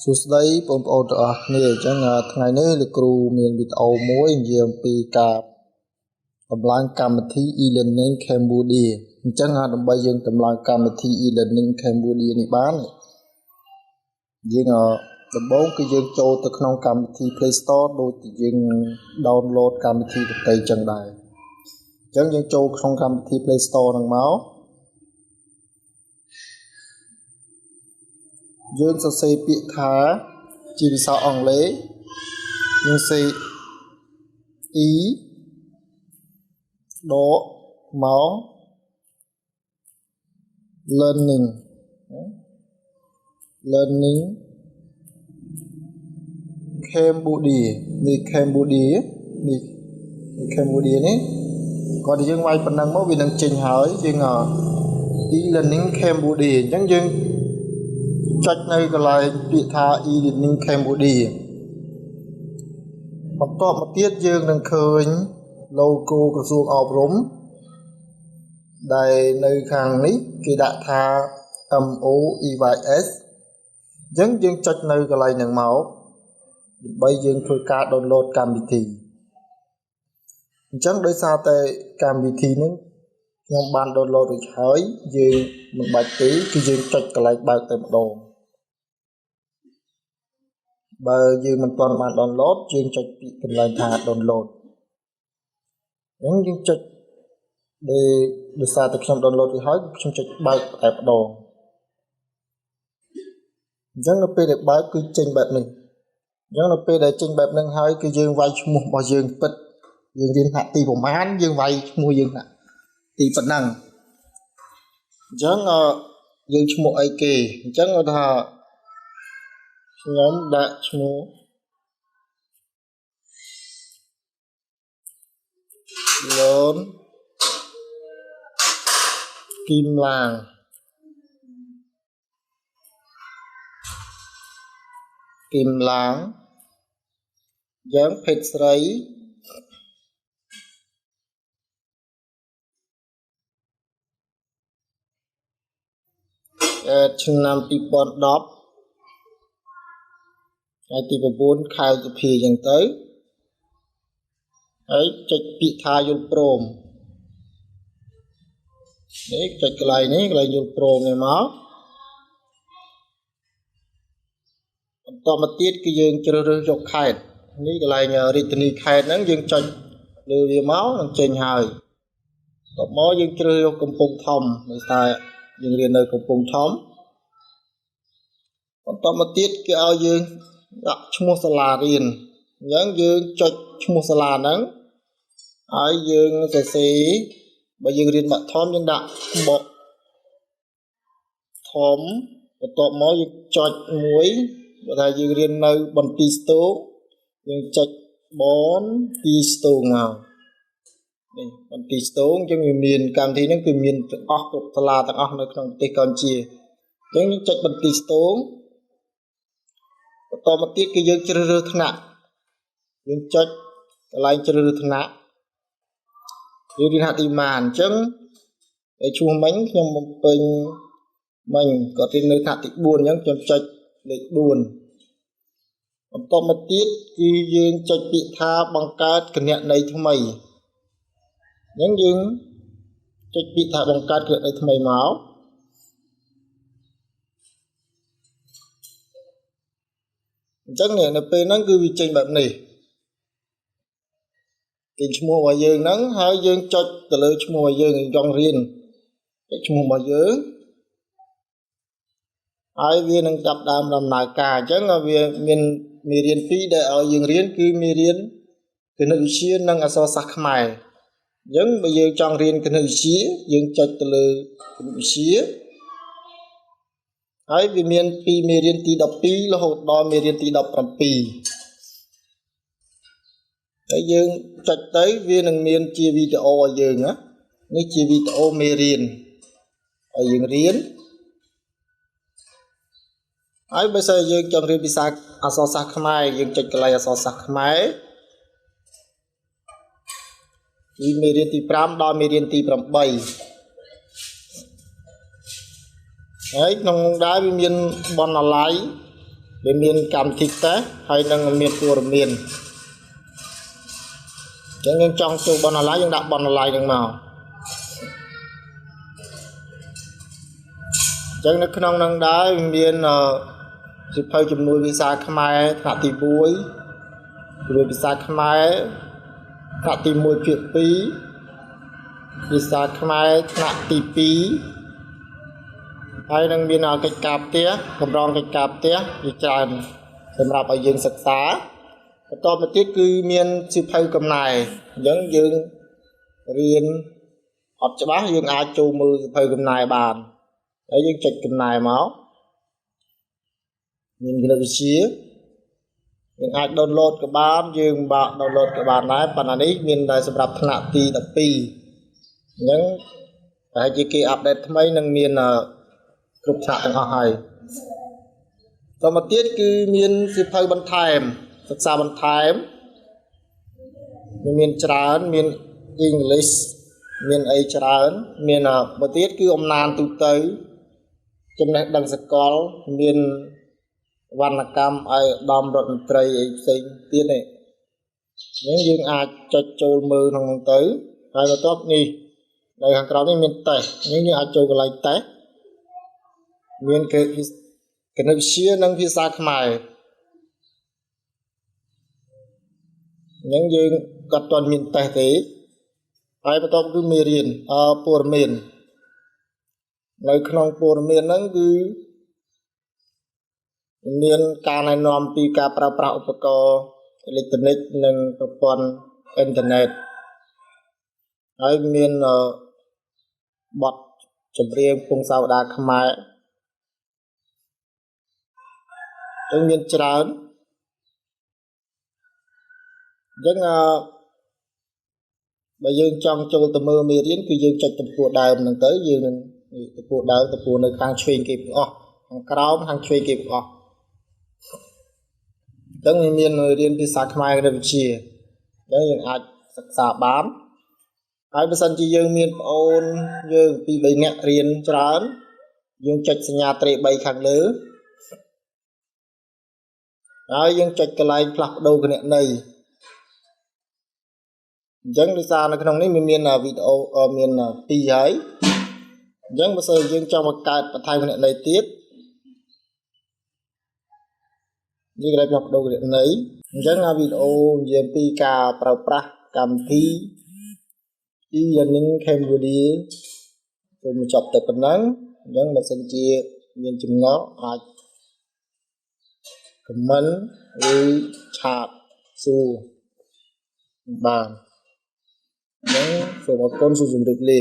សួស្តីបងប្អូនទាំងអស់គ្នាអញ្ចឹងថ្ងៃនេះលោកគ្រូមានវីដេអូមួយនិយាយអំពីការតម្លើងកម្មវិធី e-learning Cambodia អញ្ចឹងដើម្បីយើងតម្លើងកម្មវិធី e-learning Cambodia នេះបានយើងដំបូងគឺយើងចូលទៅក្នុងកម្មវិធី Play Store ដូចជាយើង download កម្មវិធីដទៃអញ្ចឹងដែរអញ្ចឹងយើងចូលក្នុងកម្មវិធី Play Store ហ្នឹងមកយើងសរសេរពាក្យថាជាភាសាអង់គ្លេសយើងសេ e ដកមក learning Cambodia នេះ Cambodia នេះ Cambodia នេះគាត់យើងវាយប៉ុណ្ណឹងមកវានឹងចេញហើយយើងe-learning Cambodia អញ្ចឹងយើងចុចនៅកន្លែងពាក្យថា e-learning Cambodia បន្ទាប់មកទៀតយើងនឹងឃើញ logo ក្រសួងអប់រំដែលនៅខាងនេះគេដាក់ថា MOEYS អញ្ចឹងយើងចុចនៅកន្លែងហ្នឹងមកដើម្បីយើងធ្វើការ download កម្មវិធីអញ្ចឹងដោយសារតែកម្មវិធីនេះខ្ញុំបាន download រួចហើយយើងមិនបាច់ទេគឺយើងចុចកន្លែងបើកតែម្ដងបើយើងមិនទាន់បាន download យើងចុចពាក្យកន្លែងថា download អញ្ចឹងយើងចុចដោយសារតែខ្ញុំ download រួចហើយខ្ញុំចុចបើកតែម្ដងអញ្ចឹងនៅពេលដែលបើកគឺចេញបែបនេះអញ្ចឹងនៅពេលដែលចេញបែបហ្នឹងហើយគឺយើងវាយឈ្មោះរបស់យើងពិតយើងរៀនហាក់ទីប្រមាណយើងវាយឈ្មោះយើងហាក់ទីប៉ុណ្ណឹងអញ្ចឹងយើងឈ្មោះអីគេអញ្ចឹងថាខ្ញុំដាក់ឈ្មោះលនគីមឡាងយើងភេទស្រីឆ្នាំ2010ថ្ងៃទី9ខែសុភាអញ្ចឹងទៅហើយចុចពាក្យថាយល់ព្រមនេះចុចកន្លែងនេះកន្លែងយល់ព្រមនេះមកបន្តមកទៀតគឺយើងជ្រើសរើសយកខេត្តនេះកន្លែងរាជធានីខេត្តហ្នឹងយើងចុចលើវាមកនឹងចេញហើយបន្តមកយើងជ្រើសយកកំពង់ធំដោយសារយើងរៀននៅកំពង់ធំបន្តមកទៀតគេឲ្យយើងដាក់ឈ្មោះសាលារៀនអញ្ចឹងយើងចុចឈ្មោះសាលាហ្នឹងហើយយើងសរសេរបើយើងរៀនបាក់ធំយើងដាក់បកធំបន្ទាប់មកយើងចុចមួយបើថាយើងរៀននៅបន្ទាយស្ទូងយើងចុចបនទីស្ទូងមកនេះបន្ទាយស្ទូងអញ្ចឹងវាមានកម្មវិធីហ្នឹងគឺមានទាំងអស់គ្រប់សាលាទាំងអស់នៅក្នុងប្រទេសកម្ពុជាអញ្ចឹងយើងចុចបន្ទាយស្ទូងបន្តមកទៀតគឺយើងជ្រើសរើសថ្នាក់យើងចុចកន្លែងជ្រើសរើសថ្នាក់យើងរៀនហាត់ទីម៉ានអញ្ចឹងឲ្យឈ្មោះមិញខ្ញុំបំពេញមិញគាត់រៀននៅថ្នាក់ទី4អញ្ចឹងខ្ញុំចុចលេខ4បន្តមកទៀតគឺយើងចុចពាក្យថាបង្កើតគណនីថ្មីអញ្ចឹងយើងចុចពាក្យថាបង្កើតគណនីថ្មីមកអញ្ចឹងនៅពេលហ្នឹងគឺវាចេញបែបនេះគេឈ្មោះរបស់យើងហ្នឹងហើយយើងចុចទៅលើឈ្មោះរបស់យើងចង់រៀនឈ្មោះរបស់យើងហើយវានឹងចាប់ដើមដំណើរការអញ្ចឹងវាមានមេរៀន2ដែលឲ្យយើងរៀនគឺមេរៀនគណិតវិទ្យានិងអក្សរសាស្ត្រខ្មែរអញ្ចឹងបើយើងចង់រៀនគណិតវិទ្យាយើងចុចទៅលើគណិតវិទ្យាហើយវាមានពីមេរៀនទី12រហូតដល់មេរៀនទី17ហើយយើងចុចទៅវានឹងមានជាវីដេអូឲ្យយើងណានេះជាវីដេអូមេរៀនឲ្យយើងរៀនហើយបើសិនយើងចង់រៀនភាសាអក្សរសាស្ត្រខ្មែរយើងចុចកន្លែងអក្សរសាស្ត្រខ្មែរពីមេរៀនទី5ដល់មេរៀនទី8ហើយក្នុងនោះដែរវាមានបណ្ណាល័យ វាមានកម្មវិធីតេស្តហើយនឹងមានព័ត៌មានអញ្ចឹងយើងចង់ចូលបណ្ណាល័យយើងដាក់បណ្ណាល័យហ្នឹងមកអញ្ចឹងនៅក្នុងហ្នឹងដែរមានសិភៅជំនួយភាសាខ្មែរថ្នាក់ទី1ជំនួយភាសាខ្មែរថ្នាក់ទី1ភាគ2ភាសាខ្មែរថ្នាក់ទី2ហើយនឹងមានកិច្ចការផ្ទះកម្រងកិច្ចការផ្ទះជាច្រើនសម្រាប់ឲ្យយើងសិក្សាបន្តទៅទៀតគឺមានសិភៅកំណែអញ្ចឹងយើងរៀនអត់ច្បាស់យើងអាចចូលមើលសិភៅកំណែបានហើយយើងចុចកំណែមកមានគណិតវិទ្យាយើងអាចដោនឡូតក៏បានយើងបាក់ដោនឡូតក៏បានដែរប៉ុន្តែនេះមានតែសម្រាប់ថ្នាក់ទី12អញ្ចឹងប្រហែលជាគេអាប់ដេតថ្មីនឹងមានគ្រប់ថ្នាក់ទាំងអស់ហើយតទៅទៀតគឺមានសិភៅបន្ថែមសិក្សាបន្ថែមមានច្រើនមាន English មានអីច្រើនមានមួយទៀតគឺអំណានទូទៅចំណេះដឹងសកលមានវណ្ណកម្មឲ្យដំរដ្ឋមន្ត្រីអីផ្សេងទៀតនេះអញ្ចឹងយើងអាចចុចចូលមើលក្នុងនោះទៅហើយបន្ទាប់នេះនៅខាងក្រោមនេះមានតេស្តអញ្ចឹងយើងអាចចូលកន្លែងតេស្តមានគណិតវិទ្យានិងភាសាខ្មែរអញ្ចឹងយើងក៏អត់មានតេស្តទេហើយបន្ទាប់គឺមេរៀនព័ត៌មាននៅក្នុងព័ត៌មានហ្នឹងគឺមានការណែនាំពីការប្រើប្រាស់ឧបករណ៍អេឡិចត្រូនិកនិងប្រព័ន្ធអ៊ីនធឺណិតហើយមានបទចម្រៀងពងសាវតាខ្មែរហើយមានច្រើនអញ្ចឹងបើយើងចង់ចូលទៅមើលមេរៀនគឺយើងចុចទំព័រដើមហ្នឹងទៅយើងនឹងទំព័រដើមទំព័រនៅខាងឆ្វេងគេទាំងអស់ខាងក្រោមខាងឆ្វេងគេទាំងអស់អញ្ចឹងមានមេរៀនភាសាខ្មែរគណិតវិទ្យាអញ្ចឹងយើងអាចសិក្សាបានហើយបើសិនជាយើងមានប្អូនយើងពី3នាក់រៀនច្រើនយើងចុចសញ្ញាត្រេ3ខាងលើហើយយើងចុចកន្លែងផ្លាស់ប្ដូរគណនីអញ្ចឹងដោយសារនៅក្នុងនេះមានវីដេអូមាន2ហើយអញ្ចឹងបើសិនយើងចង់បង្កើតបន្ថែមគណនីទៀតយើងត្រូវផ្លាស់ប្ដូរគណនីអញ្ចឹងវីដេអូនិយាយពីការប្រើប្រាស់កម្មវិធី e-learning Cambodia សូមចប់តែប៉ុណ្ណឹងអញ្ចឹងបើសិនជាមានចម្ងល់អាច comment ឬឆាតសួរបានអញ្ចឹងសូមអរគុណសូមជម្រាបលា